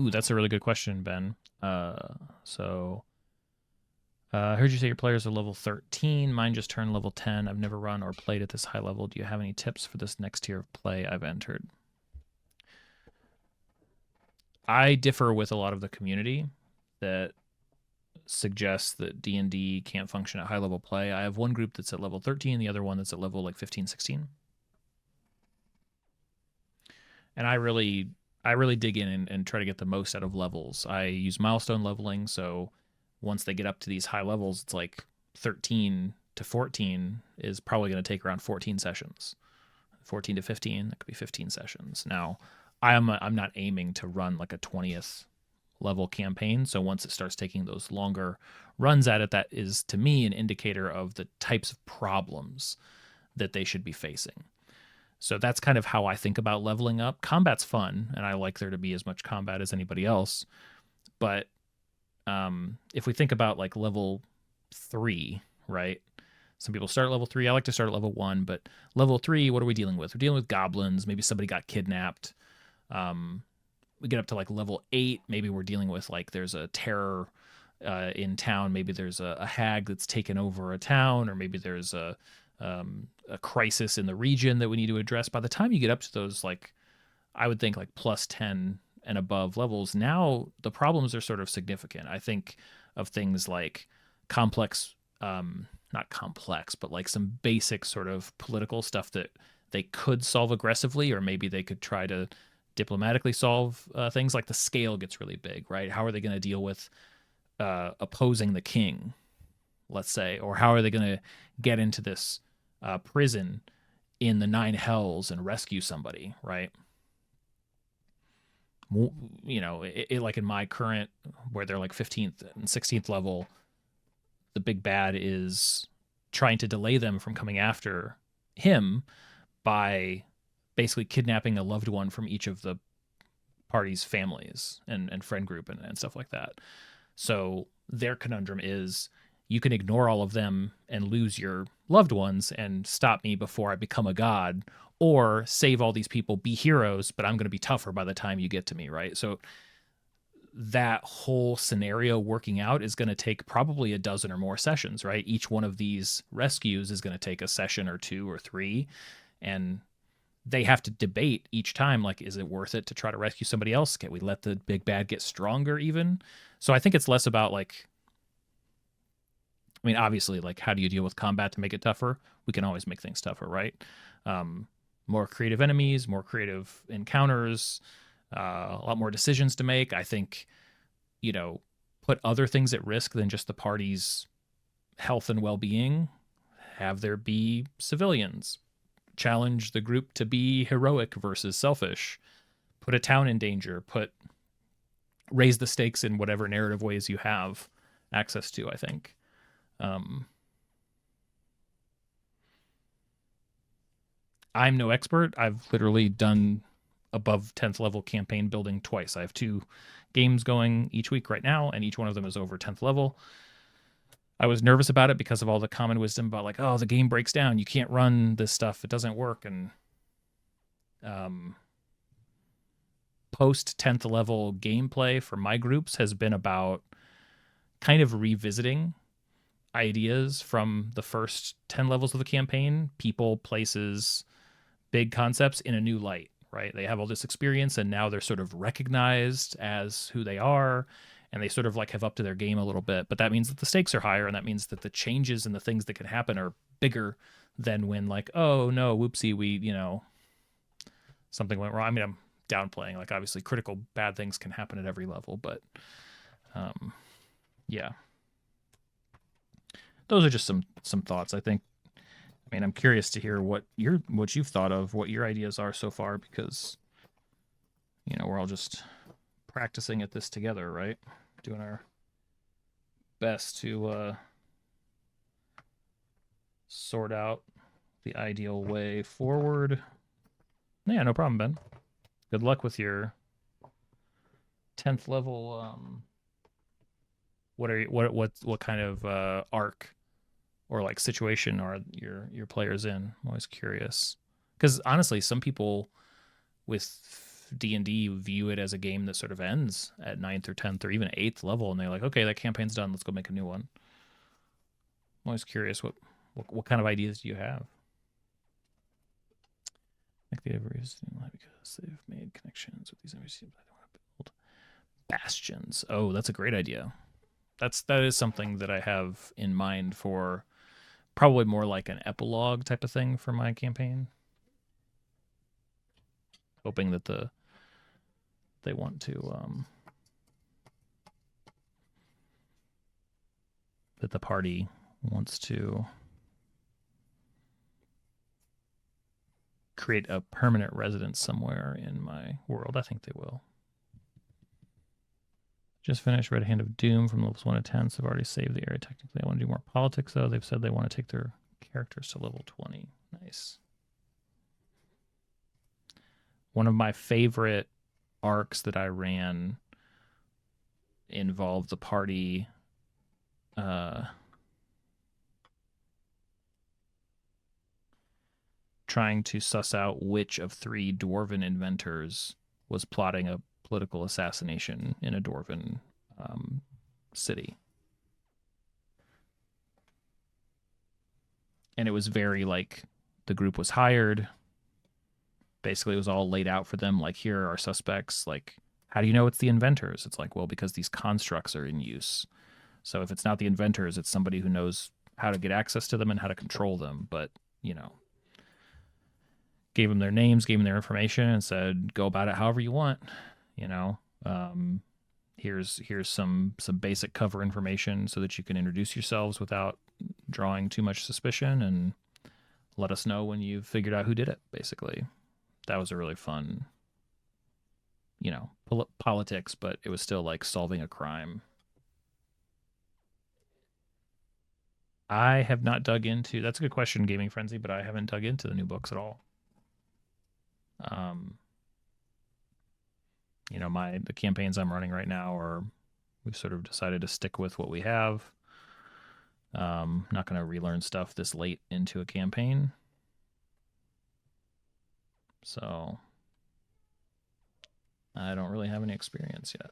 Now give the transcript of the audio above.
Ooh, that's a really good question, Ben. So I heard you say your players are level 13. Mine just turned level 10. I've never run or played at this high level. Do you have any tips for this next tier of play I've entered? I differ with a lot of the community that suggests that D&D can't function at high level play. I have one group that's at level 13, the other one that's at level like 15, 16. And I really dig in and try to get the most out of levels. I use milestone leveling, so once they get up to these high levels, it's like 13 to 14 is probably going to take around 14 sessions. 14 to 15, that could be 15 sessions. Now, I'm not aiming to run like a 20th level campaign, so once it starts taking those longer runs at it, that is to me an indicator of the types of problems that they should be facing. So that's kind of how I think about leveling up. Combat's fun, and I like there to be as much combat as anybody else. But if we think about like level 3, right? Some people start at level 3. I like to start at level 1, but level 3, what are we dealing with? We're dealing with goblins. Maybe somebody got kidnapped. Um, we get up to like level 8. Maybe we're dealing with like there's a terror in town. Maybe there's a hag that's taken over a town, or maybe there's a crisis in the region that we need to address. By the time you get up to those, like I would think like plus 10 and above levels, now the problems are sort of significant. I think of things like complex, not complex, but like some basic sort of political stuff that they could solve aggressively, or maybe they could try to diplomatically solve things. Like the scale gets really big, right? How are they going to deal with opposing the king, let's say, or how are they going to get into this prison in the nine hells and rescue somebody, right? Like in my current, where they're like 15th and 16th level, the big bad is trying to delay them from coming after him by basically kidnapping a loved one from each of the party's families and friend group and stuff like that. So their conundrum is you can ignore all of them and lose your loved ones and stop me before I become a god, or save all these people, be heroes, but I'm going to be tougher by the time you get to me, right? So that whole scenario working out is going to take probably a dozen or more sessions, right? Each one of these rescues is going to take a session or two or three, and they have to debate each time, like, is it worth it to try to rescue somebody else? Can we let the big bad get stronger even? So I think it's less about like, I mean, obviously, like, how do you deal with combat to make it tougher? We can always make things tougher, right? Um, More creative enemies, more creative encounters, a lot more decisions to make. I think, you know, put other things at risk than just the party's health and well being. Have there be civilians. Challenge the group to be heroic versus selfish. Put a town in danger. Raise the stakes in whatever narrative ways you have access to, I think. Um, I'm no expert. I've literally done above 10th level campaign building twice. I have two games going each week right now, and each one of them is over 10th level. I was nervous about it because of all the common wisdom about like, oh, the game breaks down. You can't run this stuff. It doesn't work. And um, post 10th level gameplay for my groups has been about kind of revisiting ideas from the first 10 levels of the campaign, people, places, big concepts in a new light, right? They have all this experience and now they're sort of recognized as who they are, and they sort of like have up to their game a little bit. But that means that the stakes are higher, and that means that the changes and the things that can happen are bigger than when like, oh no, whoopsie, something went wrong. I mean, I'm downplaying. Like obviously critical bad things can happen at every level, but um yeah. Those are just some thoughts. I think, I mean, I'm curious to hear what you've thought of, what your ideas are so far, because we're all just practicing at this together, right? Doing our best to sort out the ideal way forward. Yeah, no problem, Ben. Good luck with your 10th level. What kind of arc or like situation are your players in? I'm always curious because honestly, some people with D&D view it as a game that sort of ends at 9th or 10th or even 8th level, and they're like, okay, that campaign's done, let's go make a new one. I'm always curious what kind of ideas do you have? Like the Everest because they've made connections with these NPCs. I don't want to build bastions. Oh, that's a great idea. That is something that I have in mind for probably more like an epilogue type of thing for my campaign. Hoping that they want to that the party wants to create a permanent residence somewhere in my world. I think they will. Just finished Red Hand of Doom from levels 1 to 10, so I've already saved the area technically. I want to do more politics, though. They've said they want to take their characters to level 20. Nice. One of my favorite arcs that I ran involved the party trying to suss out which of 3 dwarven inventors was plotting a political assassination in a dwarven city. And it was very like the group was hired. Basically, it was all laid out for them. Like, here are our suspects. Like, how do you know it's the inventors? It's like, well, because these constructs are in use. So if it's not the inventors, it's somebody who knows how to get access to them and how to control them. But, you know, gave them their names, gave them their information, and said, go about it however you want. You know, here's some basic cover information so that you can introduce yourselves without drawing too much suspicion, and let us know when you've figured out who did it, basically. That was a really fun, you know, politics, but it was still like solving a crime. I have not dug into, that's a good question, Gaming Frenzy, but I haven't dug into the new books at all. You know, the campaigns I'm running right now are, we've sort of decided to stick with what we have. Not going to relearn stuff this late into a campaign. So I don't really have any experience yet.